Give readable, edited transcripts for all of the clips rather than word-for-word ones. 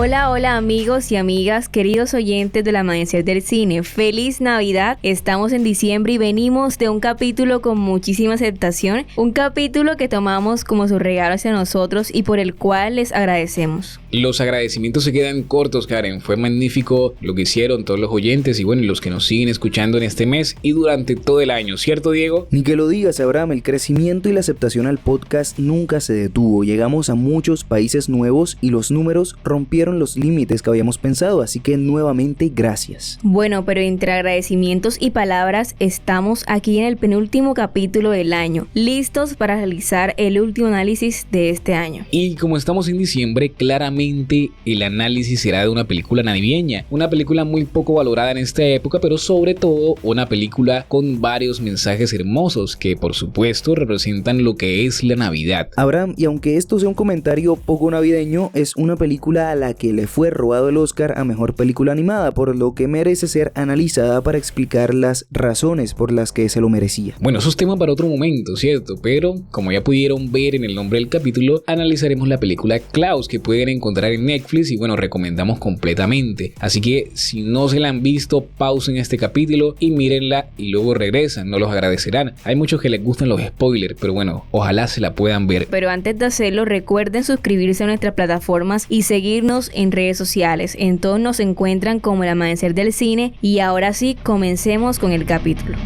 Hola, hola amigos y amigas, queridos oyentes del Amanecer del Cine. ¡Feliz Navidad! Estamos en diciembre y venimos de un capítulo con muchísima aceptación. Un capítulo que tomamos como su regalo hacia nosotros y por el cual les agradecemos. Los agradecimientos se quedan cortos, Karen. Fue magnífico lo que hicieron todos los oyentes y bueno, los que nos siguen escuchando en este mes y durante todo el año, ¿cierto, Diego? Ni que lo digas, Abraham, el crecimiento y la aceptación al podcast nunca se detuvo. Llegamos a muchos países nuevos y los números rompieron los límites que habíamos pensado, así que nuevamente gracias. Bueno, pero entre agradecimientos y palabras estamos aquí en el penúltimo capítulo del año, listos para realizar el último análisis de este año. Y como estamos en diciembre, claramente el análisis será de una película navideña, una película muy poco valorada en esta época, pero sobre todo una película con varios mensajes hermosos que por supuesto representan lo que es la Navidad. Abraham, y aunque esto sea un comentario poco navideño, es una película a la que le fue robado el Oscar a Mejor Película Animada, por lo que merece ser analizada para explicar las razones por las que se lo merecía. Bueno, esos temas para otro momento, ¿cierto? Pero como ya pudieron ver en el nombre del capítulo, analizaremos la película Klaus, que pueden encontrar en Netflix y bueno, recomendamos completamente. Así que si no se la han visto, pausen este capítulo y mírenla y luego regresan, no los agradecerán. Hay muchos que les gustan los spoilers, pero bueno, ojalá se la puedan ver. Pero antes de hacerlo, recuerden suscribirse a nuestras plataformas y seguirnos en redes sociales. En todos nos encuentran como El Amanecer del Cine y ahora sí, comencemos con el capítulo.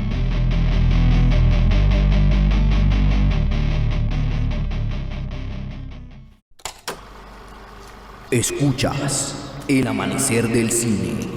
Escuchas El Amanecer del Cine.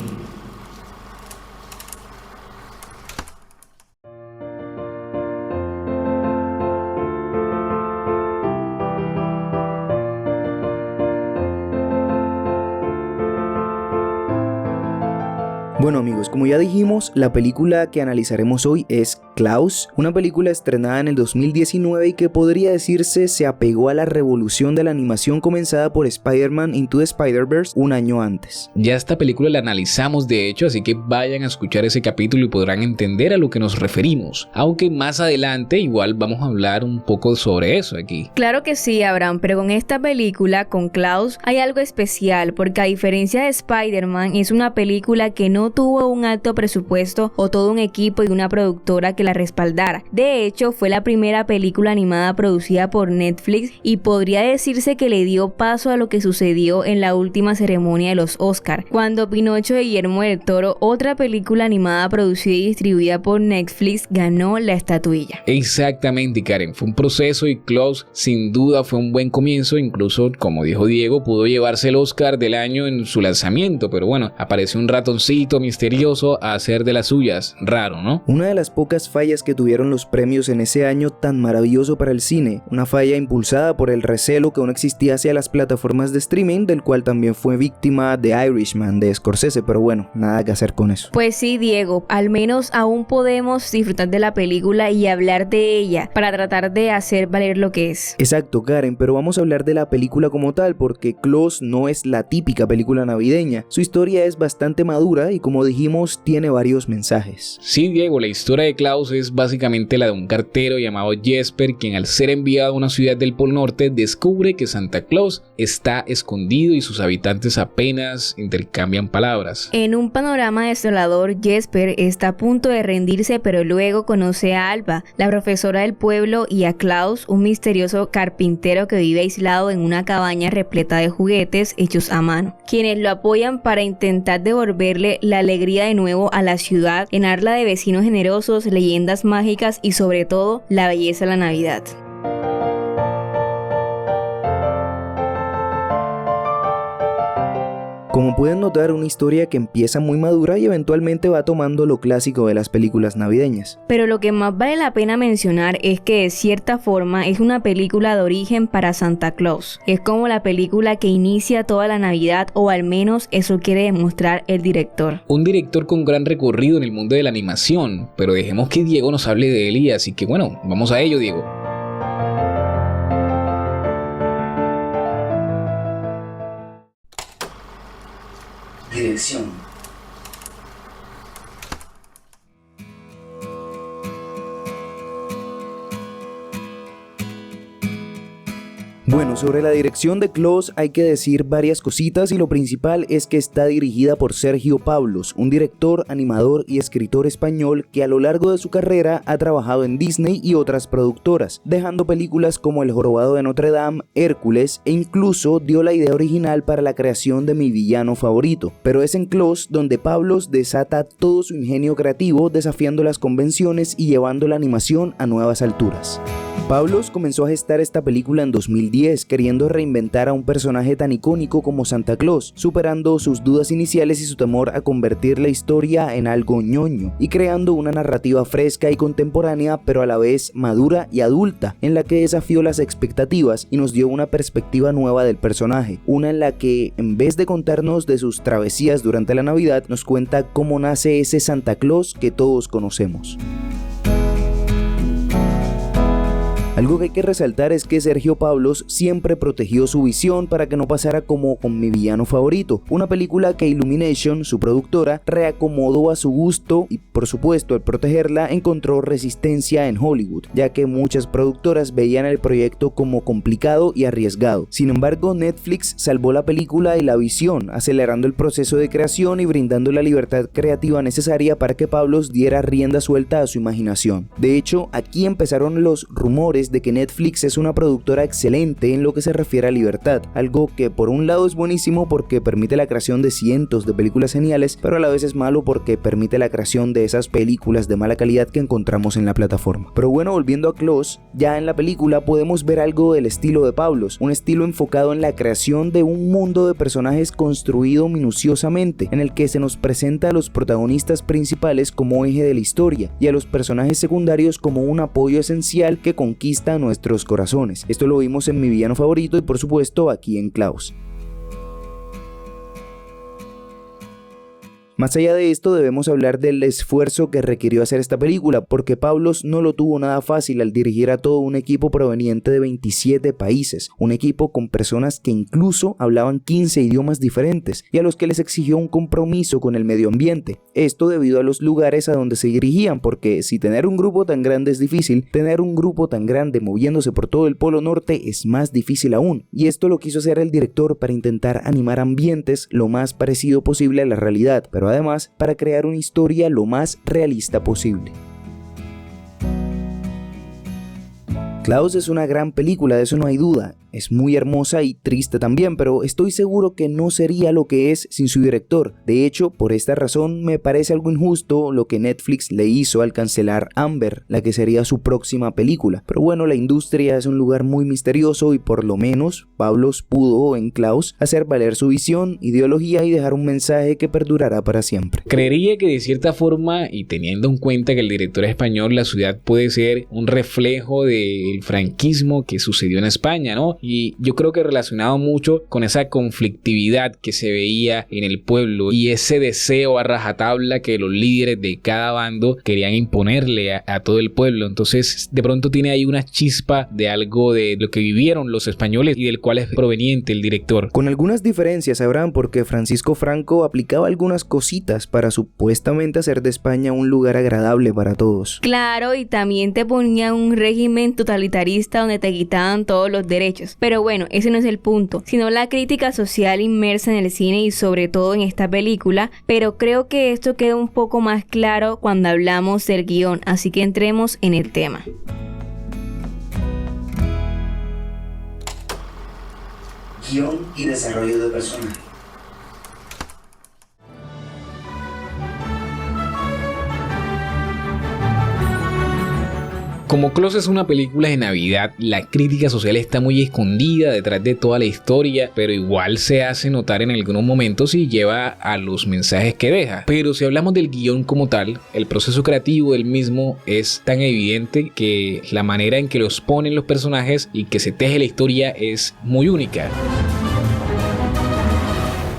Bueno amigos, como ya dijimos, la película que analizaremos hoy es Klaus, una película estrenada en el 2019 y que podría decirse se apegó a la revolución de la animación comenzada por Spider-Man Into the Spider-Verse un año antes. Ya esta película la analizamos de hecho, así que vayan a escuchar ese capítulo y podrán entender a lo que nos referimos, aunque más adelante igual vamos a hablar un poco sobre eso aquí. Claro que sí, Abraham, pero con esta película, con Klaus, hay algo especial porque a diferencia de Spider-Man es una película que no tuvo un alto presupuesto o todo un equipo y una productora que la respaldara. De hecho, fue la primera película animada producida por Netflix y podría decirse que le dio paso a lo que sucedió en la última ceremonia de los Oscar, cuando Pinocho de Guillermo del Toro, otra película animada producida y distribuida por Netflix, ganó la estatuilla. Exactamente, Karen, fue un proceso y Klaus sin duda fue un buen comienzo, incluso como dijo Diego, pudo llevarse el Oscar del año en su lanzamiento, pero bueno, apareció un ratoncito misterioso a hacer de las suyas, raro, ¿no? Una de las pocas fallas que tuvieron los premios en ese año tan maravilloso para el cine, una falla impulsada por el recelo que aún existía hacia las plataformas de streaming, del cual también fue víctima de Irishman de Scorsese, pero bueno, nada que hacer con eso. Pues sí, Diego, al menos aún podemos disfrutar de la película y hablar de ella para tratar de hacer valer lo que es. Exacto, Karen, pero vamos a hablar de la película como tal, porque Klaus no es la típica película navideña. Su historia es bastante madura y como dijimos, tiene varios mensajes. Sí, Diego, la historia de Klaus es básicamente la de un cartero llamado Jesper, quien al ser enviado a una ciudad del Polo Norte descubre que Santa Claus está escondido y sus habitantes apenas intercambian palabras. En un panorama desolador, Jesper está a punto de rendirse, pero luego conoce a Alba, la profesora del pueblo, y a Klaus, un misterioso carpintero que vive aislado en una cabaña repleta de juguetes hechos a mano, quienes lo apoyan para intentar devolverle la alegría de nuevo a la ciudad, llenarla de vecinos generosos, leyendas mágicas y sobre todo la belleza de la Navidad. Como pueden notar, una historia que empieza muy madura y eventualmente va tomando lo clásico de las películas navideñas. Pero lo que más vale la pena mencionar es que de cierta forma es una película de origen para Santa Claus. Es como la película que inicia toda la Navidad, o al menos eso quiere demostrar el director. Un director con gran recorrido en el mundo de la animación, pero dejemos que Diego nos hable de él y así que bueno, vamos a ello, Diego. Dirección. Bueno, sobre la dirección de Klaus hay que decir varias cositas y lo principal es que está dirigida por Sergio Pablos, un director, animador y escritor español que a lo largo de su carrera ha trabajado en Disney y otras productoras, dejando películas como El Jorobado de Notre Dame, Hércules e incluso dio la idea original para la creación de mi villano favorito. Pero es en Klaus donde Pablos desata todo su ingenio creativo, desafiando las convenciones y llevando la animación a nuevas alturas. Pablos comenzó a gestar esta película en 2010, queriendo reinventar a un personaje tan icónico como Santa Claus, superando sus dudas iniciales y su temor a convertir la historia en algo ñoño, y creando una narrativa fresca y contemporánea, pero a la vez madura y adulta, en la que desafió las expectativas y nos dio una perspectiva nueva del personaje, una en la que, en vez de contarnos de sus travesías durante la Navidad, nos cuenta cómo nace ese Santa Claus que todos conocemos. Algo que hay que resaltar es que Sergio Pablos siempre protegió su visión para que no pasara como con Mi Villano Favorito, una película que Illumination, su productora, reacomodó a su gusto y por supuesto al protegerla encontró resistencia en Hollywood, ya que muchas productoras veían el proyecto como complicado y arriesgado. Sin embargo, Netflix salvó la película y la visión, acelerando el proceso de creación y brindando la libertad creativa necesaria para que Pablos diera rienda suelta a su imaginación. De hecho, aquí empezaron los rumores de que Netflix es una productora excelente en lo que se refiere a libertad, algo que por un lado es buenísimo porque permite la creación de cientos de películas geniales, pero a la vez es malo porque permite la creación de esas películas de mala calidad que encontramos en la plataforma. Pero bueno, volviendo a Klaus, ya en la película podemos ver algo del estilo de Pablos, un estilo enfocado en la creación de un mundo de personajes construido minuciosamente, en el que se nos presenta a los protagonistas principales como eje de la historia y a los personajes secundarios como un apoyo esencial que conquista nuestros corazones. Esto lo vimos en Mi Villano Favorito y por supuesto aquí en Klaus. Más allá de esto, debemos hablar del esfuerzo que requirió hacer esta película, porque Pablos no lo tuvo nada fácil al dirigir a todo un equipo proveniente de 27 países, un equipo con personas que incluso hablaban 15 idiomas diferentes y a los que les exigió un compromiso con el medio ambiente. Esto debido a los lugares a donde se dirigían, porque si tener un grupo tan grande es difícil, tener un grupo tan grande moviéndose por todo el Polo Norte es más difícil aún. Y esto lo quiso hacer el director para intentar animar ambientes lo más parecido posible a la realidad, pero además para crear una historia lo más realista posible. Klaus es una gran película, de eso no hay duda. Es muy hermosa y triste también, pero estoy seguro que no sería lo que es sin su director. De hecho, por esta razón me parece algo injusto lo que Netflix le hizo al cancelar Amber, la que sería su próxima película. Pero bueno, la industria es un lugar muy misterioso y por lo menos Pablos pudo en Klaus hacer valer su visión, ideología y dejar un mensaje que perdurará para siempre. Creería que de cierta forma, y teniendo en cuenta que el director es español, la ciudad puede ser un reflejo del franquismo que sucedió en España, ¿no? Y yo creo que relacionado mucho con esa conflictividad que se veía en el pueblo y ese deseo a rajatabla que los líderes de cada bando querían imponerle a todo el pueblo. Entonces de pronto tiene ahí una chispa de algo de lo que vivieron los españoles y del cual es proveniente el director. Con algunas diferencias, Abraham, porque Francisco Franco aplicaba algunas cositas para supuestamente hacer de España un lugar agradable para todos. Claro, y también te ponía un régimen totalitarista donde te quitaban todos los derechos. Pero bueno, ese no es el punto, sino la crítica social inmersa en el cine y sobre todo en esta película, pero creo que esto queda un poco más claro cuando hablamos del guión, así que entremos en el tema. Guión y desarrollo de personaje. Como Klaus es una película de Navidad, la crítica social está muy escondida detrás de toda la historia, pero igual se hace notar en algunos momentos y lleva a los mensajes que deja. Pero si hablamos del guión como tal, el proceso creativo del mismo es tan evidente que la manera en que los ponen los personajes y que se teje la historia es muy única.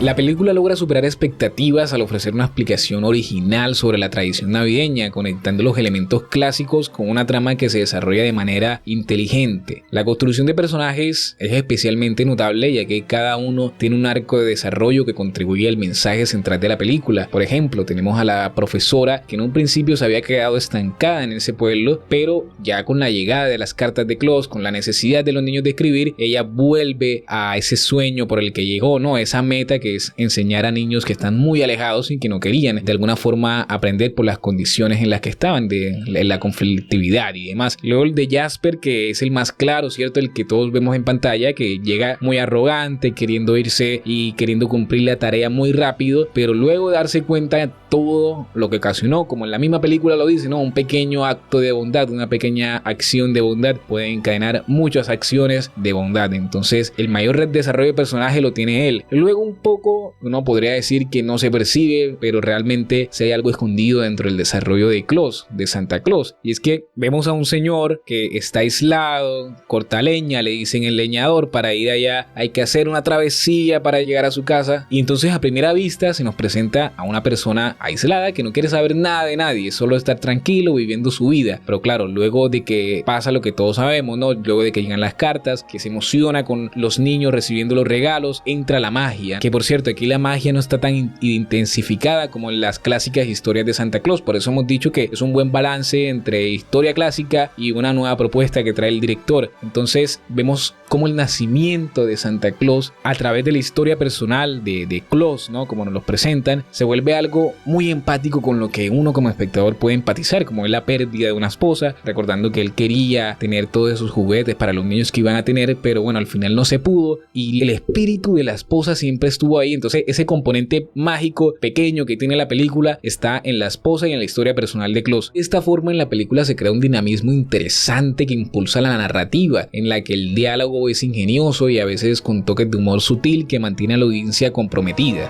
La película logra superar expectativas al ofrecer una explicación original sobre la tradición navideña, conectando los elementos clásicos con una trama que se desarrolla de manera inteligente. La construcción de personajes es especialmente notable, ya que cada uno tiene un arco de desarrollo que contribuye al mensaje central de la película. Por ejemplo, tenemos a la profesora que en un principio se había quedado estancada en ese pueblo, pero ya con la llegada de las cartas de Claus, con la necesidad de los niños de escribir, ella vuelve a ese sueño por el que llegó, ¿no? Esa meta que es enseñar a niños que están muy alejados y que no querían de alguna forma aprender por las condiciones en las que estaban, de la conflictividad y demás. Luego el de Jasper, que es el más claro, ¿cierto? El que todos vemos en pantalla, que llega muy arrogante, queriendo irse y queriendo cumplir la tarea muy rápido, pero luego de darse cuenta de todo lo que ocasionó, como en la misma película lo dice, ¿no? Un pequeño acto de bondad, una pequeña acción de bondad puede encadenar muchas acciones de bondad. Entonces el mayor desarrollo de personaje lo tiene él. Luego un poco uno podría decir que no se percibe, pero realmente se hay algo escondido dentro del desarrollo de Claus, de Santa Claus, y es que vemos a un señor que está aislado, corta leña, le dicen el leñador, para ir allá hay que hacer una travesía para llegar a su casa, y entonces a primera vista se nos presenta a una persona aislada que no quiere saber nada de nadie, solo estar tranquilo viviendo su vida. Pero claro, luego de que pasa lo que todos sabemos, ¿no? Luego de que llegan las cartas, que se emociona con los niños recibiendo los regalos, entra la magia, que por cierto aquí la magia no está tan intensificada como en las clásicas historias de Santa Claus. Por eso hemos dicho que es un buen balance entre historia clásica y una nueva propuesta que trae el director. Entonces vemos cómo el nacimiento de Santa Claus a través de la historia personal de Claus, ¿no? Como nos lo presentan, se vuelve algo muy empático con lo que uno como espectador puede empatizar, como es la pérdida de una esposa, recordando que él quería tener todos esos juguetes para los niños que iban a tener, pero bueno, al final no se pudo, y el espíritu de la esposa siempre estuvo ahí. Entonces ese componente mágico pequeño que tiene la película está en la esposa y en la historia personal de Claus. De esta forma en la película se crea un dinamismo interesante que impulsa la narrativa, en la que el diálogo es ingenioso y a veces con toques de humor sutil que mantiene a la audiencia comprometida.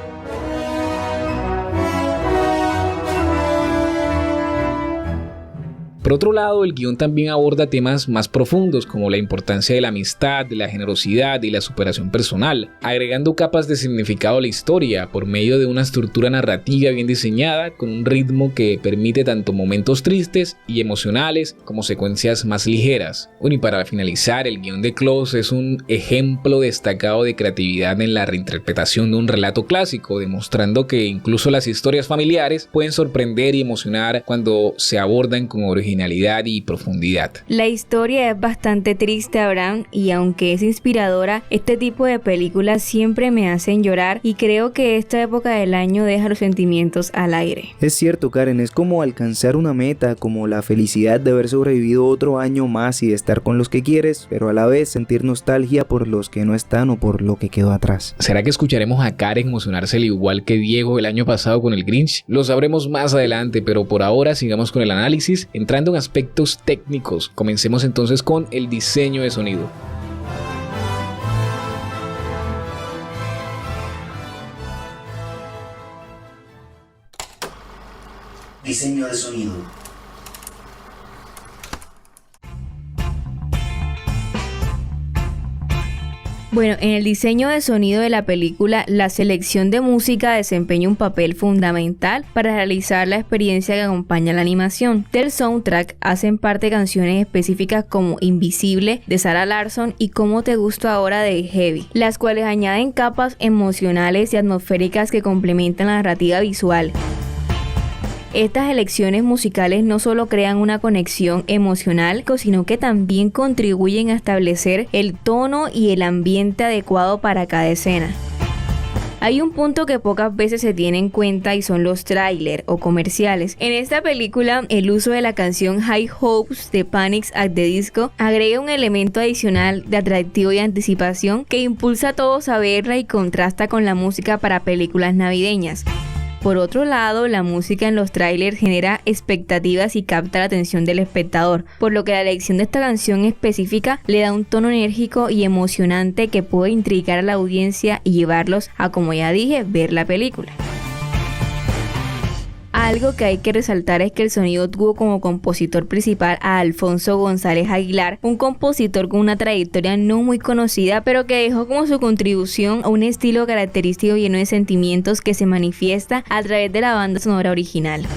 Por otro lado, el guión también aborda temas más profundos como la importancia de la amistad, de la generosidad y la superación personal, agregando capas de significado a la historia por medio de una estructura narrativa bien diseñada con un ritmo que permite tanto momentos tristes y emocionales como secuencias más ligeras. Bueno, y para finalizar, el guión de Claus es un ejemplo destacado de creatividad en la reinterpretación de un relato clásico, demostrando que incluso las historias familiares pueden sorprender y emocionar cuando se abordan con originalidad y profundidad. La historia es bastante triste, Abraham, y aunque es inspiradora, este tipo de películas siempre me hacen llorar y creo que esta época del año deja los sentimientos al aire. Es cierto, Karen, es como alcanzar una meta, como la felicidad de haber sobrevivido otro año más y de estar con los que quieres, pero a la vez sentir nostalgia por los que no están o por lo que quedó atrás. ¿Será que escucharemos a Karen emocionarse al igual que Diego el año pasado con el Grinch? Lo sabremos más adelante, pero por ahora sigamos con el análisis, entrando en aspectos técnicos. Comencemos entonces con el diseño de sonido. Diseño de sonido. Bueno, en el diseño de sonido de la película, la selección de música desempeña un papel fundamental para realizar la experiencia que acompaña la animación. Del soundtrack hacen parte canciones específicas como Invisible de Sarah Larsson y Cómo te gusto ahora de Heavy, las cuales añaden capas emocionales y atmosféricas que complementan la narrativa visual. Estas elecciones musicales no solo crean una conexión emocional, sino que también contribuyen a establecer el tono y el ambiente adecuado para cada escena. Hay un punto que pocas veces se tiene en cuenta y son los trailers o comerciales. En esta película, el uso de la canción High Hopes de Panic at the Disco agrega un elemento adicional de atractivo y anticipación que impulsa a todos a verla y contrasta con la música para películas navideñas. Por otro lado, la música en los trailers genera expectativas y capta la atención del espectador, por lo que la elección de esta canción específica le da un tono enérgico y emocionante que puede intrigar a la audiencia y llevarlos a, como ya dije, ver la película. Algo que hay que resaltar es que el sonido tuvo como compositor principal a Alfonso González Aguilar, un compositor con una trayectoria no muy conocida, pero que dejó como su contribución a un estilo característico lleno de sentimientos que se manifiesta a través de la banda sonora original.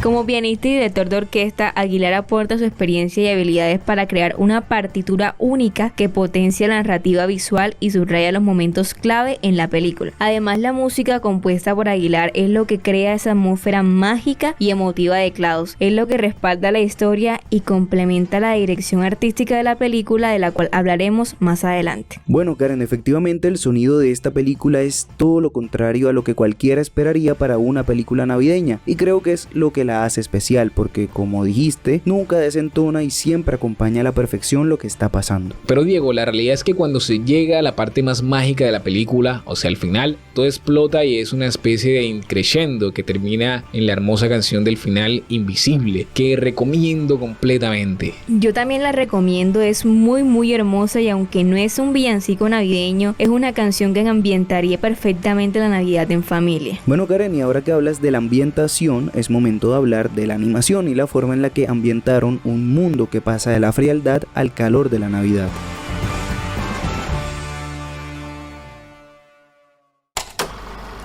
Como pianista y director de orquesta, Aguilar aporta su experiencia y habilidades para crear una partitura única que potencia la narrativa visual y subraya los momentos clave en la película. Además, la música compuesta por Aguilar es lo que crea esa atmósfera mágica y emotiva de Klaus, es lo que respalda la historia y complementa la dirección artística de la película, de la cual hablaremos más adelante. Bueno, Karen, efectivamente el sonido de esta película es todo lo contrario a lo que cualquiera esperaría para una película navideña, y creo que es lo que la hace especial, porque como dijiste, nunca desentona y siempre acompaña a la perfección lo que está pasando. Pero Diego, la realidad es que cuando se llega a la parte más mágica de la película, o sea, al final, todo explota y es una especie de increscendo que termina en la hermosa canción del final Invisible, que recomiendo completamente. Yo también la recomiendo, es muy hermosa, y aunque no es un villancico navideño, es una canción que ambientaría perfectamente la Navidad en familia. Bueno, Karen, y ahora que hablas de la ambientación, es momento de hablar de la animación y la forma en la que ambientaron un mundo que pasa de la frialdad al calor de la Navidad.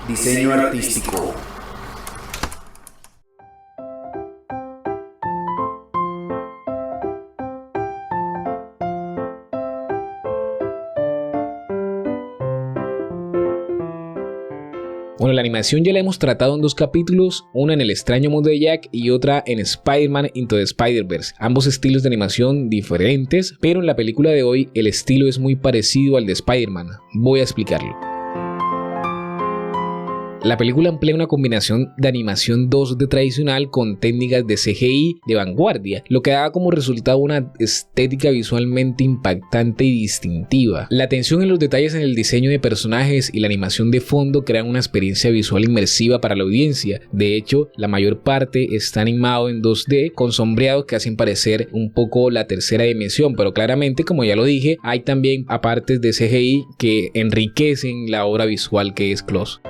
Diseño artístico. Bueno, la animación ya la hemos tratado en 2 capítulos, una en El extraño mundo de Jack y otra en Spider-Man Into the Spider-Verse. Ambos estilos de animación diferentes, pero en la película de hoy el estilo es muy parecido al de Spider-Man. Voy a explicarlo. La película emplea una combinación de animación 2D tradicional con técnicas de CGI de vanguardia, lo que da como resultado una estética visualmente impactante y distintiva. La atención en los detalles en el diseño de personajes y la animación de fondo crean una experiencia visual inmersiva para la audiencia. De hecho, la mayor parte está animado en 2D con sombreados que hacen parecer un poco la tercera dimensión, pero claramente, como ya lo dije, hay también apartes de CGI que enriquecen la obra visual que es Klaus.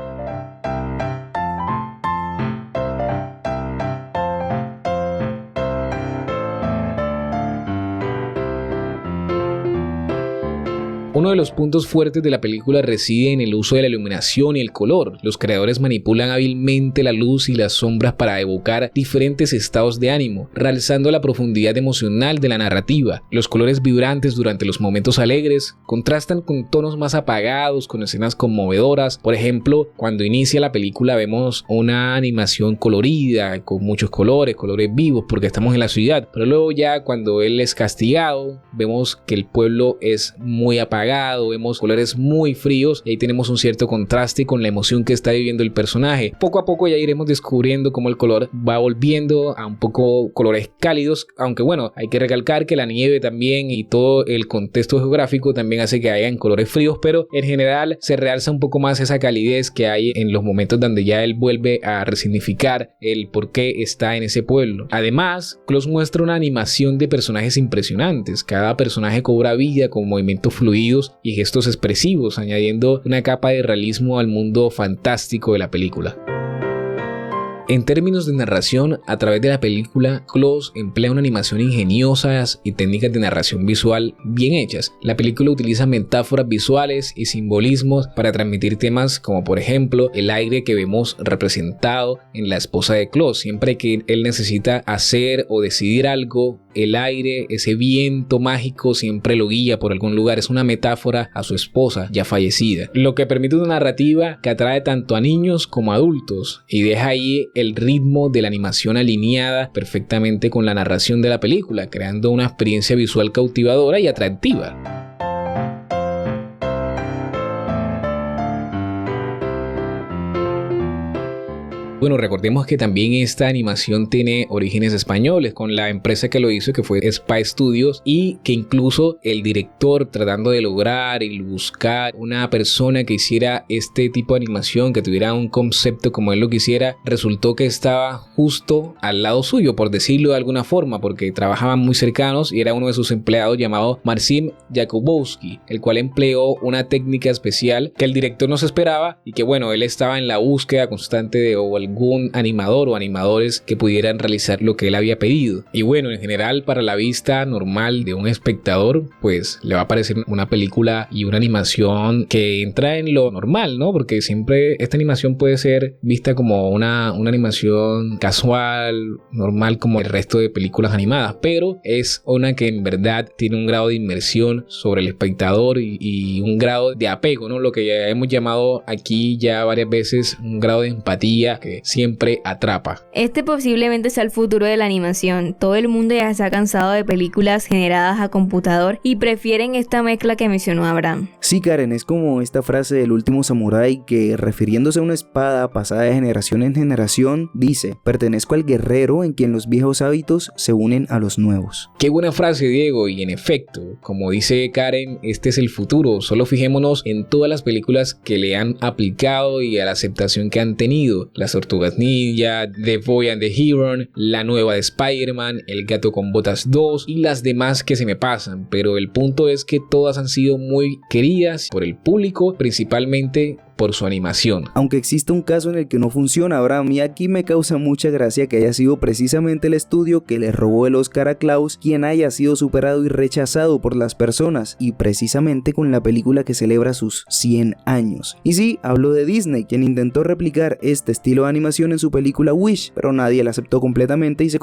Uno de los puntos fuertes de la película reside en el uso de la iluminación y el color. Los creadores manipulan hábilmente la luz y las sombras para evocar diferentes estados de ánimo, realzando la profundidad emocional de la narrativa. Los colores vibrantes durante los momentos alegres contrastan con tonos más apagados, con escenas conmovedoras. Por ejemplo, cuando inicia la película vemos una animación colorida, con muchos colores vivos, porque estamos en la ciudad. Pero luego ya cuando él es castigado, vemos que el pueblo es muy apagado, vemos colores muy fríos y ahí tenemos un cierto contraste con la emoción que está viviendo el personaje. Poco a poco ya iremos descubriendo cómo el color va volviendo a un poco colores cálidos, aunque bueno, hay que recalcar que la nieve también y todo el contexto geográfico también hace que hayan colores fríos, pero en general se realza un poco más esa calidez que hay en los momentos donde ya él vuelve a resignificar el por qué está en ese pueblo. Además, Klaus muestra una animación de personajes impresionantes. Cada personaje cobra vida con movimientos fluidos y gestos expresivos, añadiendo una capa de realismo al mundo fantástico de la película. En términos de narración, a través de la película, Klaus emplea una animación ingeniosa y técnicas de narración visual bien hechas. La película utiliza metáforas visuales y simbolismos para transmitir temas como por ejemplo el aire que vemos representado en la esposa de Klaus. Siempre que él necesita hacer o decidir algo, el aire, ese viento mágico siempre lo guía por algún lugar. Es una metáfora a su esposa ya fallecida, lo que permite una narrativa que atrae tanto a niños como a adultos y deja ahí el ritmo de la animación alineada perfectamente con la narración de la película, creando una experiencia visual cautivadora y atractiva. Bueno, recordemos que también esta animación tiene orígenes españoles, con la empresa que lo hizo, que fue Spy Studios, y que incluso el director, tratando de lograr y buscar una persona que hiciera este tipo de animación, que tuviera un concepto como él lo quisiera, resultó que estaba justo al lado suyo, por decirlo de alguna forma, porque trabajaban muy cercanos y era uno de sus empleados llamado Marcin Jakubowski, el cual empleó una técnica especial que el director no se esperaba y que bueno, él estaba en la búsqueda constante de algún algún animador o animadores que pudieran realizar lo que él había pedido. Y bueno, en general para la vista normal de un espectador, pues le va a parecer una película y una animación que entra en lo normal, ¿no? Porque siempre esta animación puede ser vista como una animación casual, normal como el resto de películas animadas, pero es una que en verdad tiene un grado de inmersión sobre el espectador y un grado de apego, ¿no? Lo que ya hemos llamado aquí ya varias veces un grado de empatía que siempre atrapa. Este posiblemente sea el futuro de la animación. Todo el mundo ya se ha cansado de películas generadas a computador y prefieren esta mezcla que mencionó Abraham. Sí, Karen, es como esta frase del último samurái que, refiriéndose a una espada pasada de generación en generación, dice: pertenezco al guerrero en quien los viejos hábitos se unen a los nuevos. Qué buena frase, Diego, y en efecto, como dice Karen, este es el futuro. Solo fijémonos en todas las películas que le han aplicado y a la aceptación que han tenido: Las Tortugas Ninja, The Boy and the Heron, la nueva de Spider-Man, El Gato con Botas 2 y las demás que se me pasan, pero el punto es que todas han sido muy queridas por el público, principalmente por su animación. Aunque existe un caso en el que no funciona, Abraham, y aquí me causa mucha gracia que haya sido precisamente el estudio que le robó el Oscar a Klaus quien haya sido superado y rechazado por las personas, y precisamente con la película que celebra sus 100 años. Y sí, hablo de Disney, quien intentó replicar este estilo de animación en su película Wish, pero nadie la aceptó completamente y se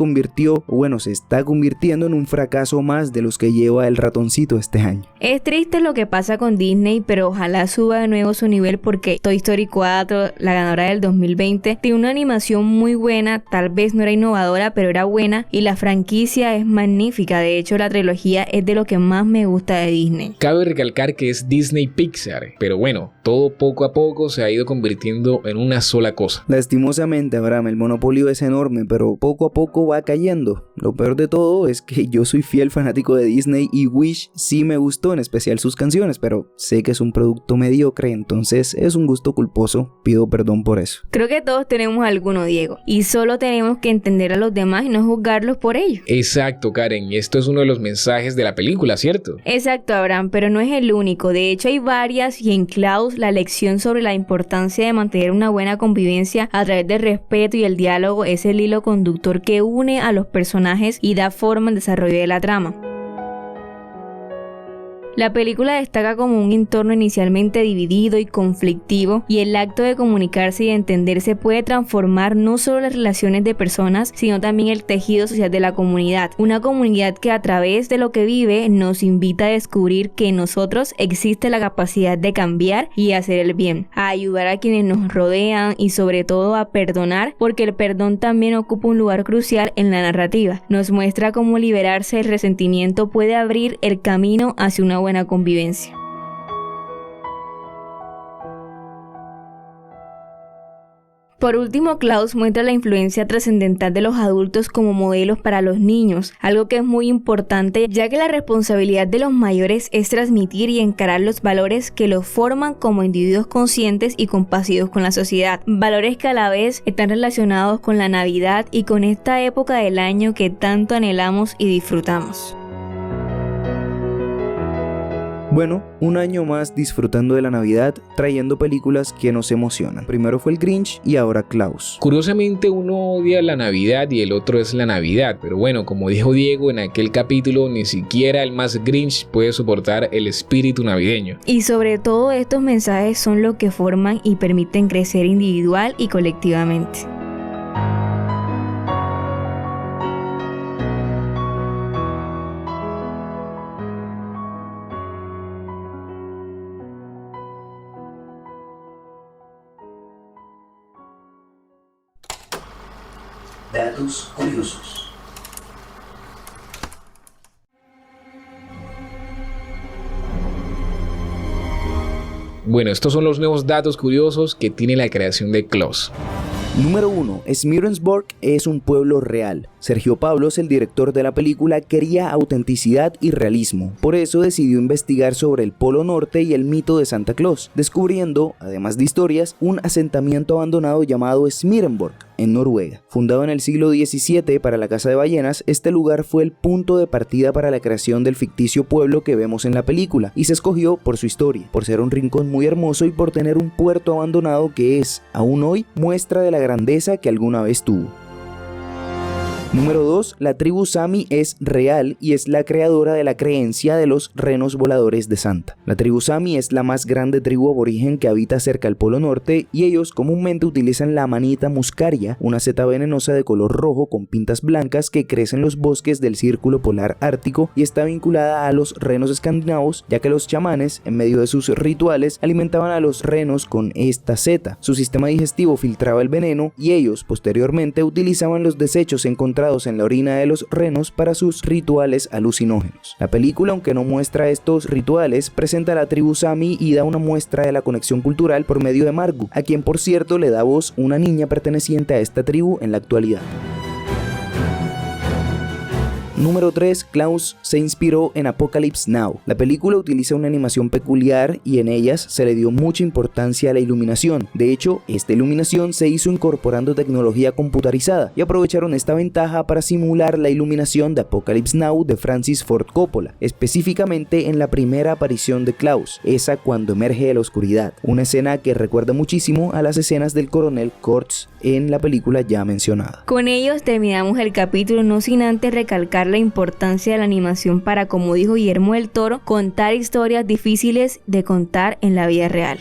está convirtiendo en un fracaso más de los que lleva el ratoncito este año. Es triste lo que pasa con Disney, pero ojalá suba de nuevo su nivel porque Toy Story 4, la ganadora del 2020, tiene una animación muy buena, tal vez no era innovadora, pero era buena, y la franquicia es magnífica. De hecho, la trilogía es de lo que más me gusta de Disney. Cabe recalcar que es Disney Pixar, pero bueno, todo poco a poco se ha ido convirtiendo en una sola cosa. Lastimosamente, Abraham, el monopolio es enorme, pero poco a poco va cayendo. Lo peor de todo es que yo soy fiel fanático de Disney y Wish sí me gustó, en especial sus canciones, pero sé que es un producto mediocre, entonces es un gusto culposo, pido perdón por eso. Creo que todos tenemos alguno, Diego, y solo tenemos que entender a los demás y no juzgarlos por ello. Exacto, Karen, y esto es uno de los mensajes de la película, ¿cierto? Exacto, Abraham, pero no es el único. De hecho, hay varias, y en Klaus la lección sobre la importancia de mantener una buena convivencia a través del respeto y el diálogo es el hilo conductor que une a los personajes y da forma al desarrollo de la trama. La película destaca como un entorno inicialmente dividido y conflictivo, y el acto de comunicarse y de entenderse puede transformar no solo las relaciones de personas, sino también el tejido social de la comunidad. Una comunidad que a través de lo que vive nos invita a descubrir que en nosotros existe la capacidad de cambiar y hacer el bien, a ayudar a quienes nos rodean y sobre todo a perdonar, porque el perdón también ocupa un lugar crucial en la narrativa. Nos muestra cómo liberarse del resentimiento puede abrir el camino hacia una buena convivencia. Por último, Klaus muestra la influencia trascendental de los adultos como modelos para los niños, algo que es muy importante ya que la responsabilidad de los mayores es transmitir y encarar los valores que los forman como individuos conscientes y compasivos con la sociedad, valores que a la vez están relacionados con la Navidad y con esta época del año que tanto anhelamos y disfrutamos. Bueno, un año más disfrutando de la Navidad, trayendo películas que nos emocionan. Primero fue el Grinch y ahora Klaus. Curiosamente uno odia la Navidad y el otro es la Navidad, pero bueno, como dijo Diego en aquel capítulo, ni siquiera el más Grinch puede soportar el espíritu navideño. Y sobre todo estos mensajes son lo que forman y permiten crecer individual y colectivamente. Datos curiosos. Bueno, estos son los nuevos datos curiosos que tiene la creación de Klaus. Número 1. Smirensburg es un pueblo real. Sergio Pablos, el director de la película, quería autenticidad y realismo. Por eso decidió investigar sobre el Polo Norte y el mito de Santa Claus, descubriendo, además de historias, un asentamiento abandonado llamado Smirrenburg, en Noruega. Fundado en el siglo XVII para la caza de ballenas, este lugar fue el punto de partida para la creación del ficticio pueblo que vemos en la película, y se escogió por su historia, por ser un rincón muy hermoso y por tener un puerto abandonado que es, aún hoy, muestra de la grandeza que alguna vez tuvo. Número 2. La tribu Sami es real y es la creadora de la creencia de los renos voladores de Santa. La tribu Sami es la más grande tribu aborigen que habita cerca al Polo Norte y ellos comúnmente utilizan la Amanita muscaria, una seta venenosa de color rojo con pintas blancas que crece en los bosques del Círculo Polar Ártico y está vinculada a los renos escandinavos, ya que los chamanes, en medio de sus rituales, alimentaban a los renos con esta seta. Su sistema digestivo filtraba el veneno y ellos, posteriormente, utilizaban los desechos encontrados en la orina de los renos para sus rituales alucinógenos. La película, aunque no muestra estos rituales, presenta a la tribu Sami y da una muestra de la conexión cultural por medio de Margu, a quien por cierto le da voz una niña perteneciente a esta tribu en la actualidad. Número 3. Klaus se inspiró en Apocalypse Now. La película utiliza una animación peculiar y en ellas se le dio mucha importancia a la iluminación. De hecho, esta iluminación se hizo incorporando tecnología computarizada y aprovecharon esta ventaja para simular la iluminación de Apocalypse Now de Francis Ford Coppola, específicamente en la primera aparición de Klaus, esa cuando emerge de la oscuridad, una escena que recuerda muchísimo a las escenas del coronel Kurtz en la película ya mencionada. Con ellos terminamos el capítulo, no sin antes recalcar la importancia de la animación para, como dijo Guillermo del Toro, contar historias difíciles de contar en la vida real.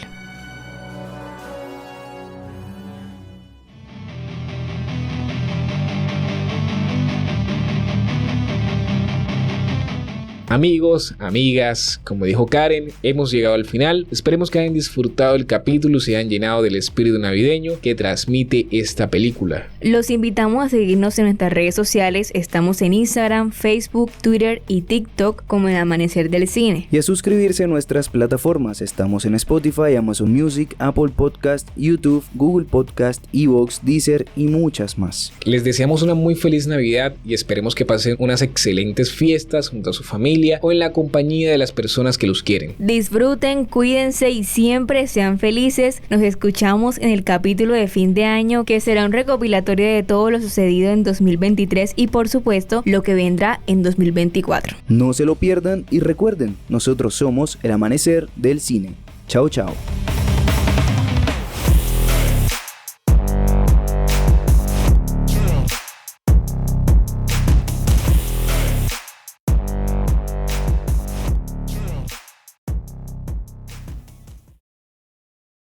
Amigos, amigas, como dijo Karen, hemos llegado al final. Esperemos que hayan disfrutado el capítulo y se hayan llenado del espíritu navideño que transmite esta película. Los invitamos a seguirnos en nuestras redes sociales. Estamos en Instagram, Facebook, Twitter y TikTok como El Amanecer del Cine. Y a suscribirse a nuestras plataformas. Estamos en Spotify, Amazon Music, Apple Podcast, YouTube, Google Podcast, Evox, Deezer y muchas más. Les deseamos una muy feliz Navidad y esperemos que pasen unas excelentes fiestas junto a su familia o en la compañía de las personas que los quieren. Disfruten, cuídense y siempre sean felices. Nos escuchamos en el capítulo de fin de año, que será un recopilatorio de todo lo sucedido en 2023 y por supuesto lo que vendrá en 2024. No se lo pierdan y recuerden, nosotros somos El Amanecer del Cine. Chao, chao.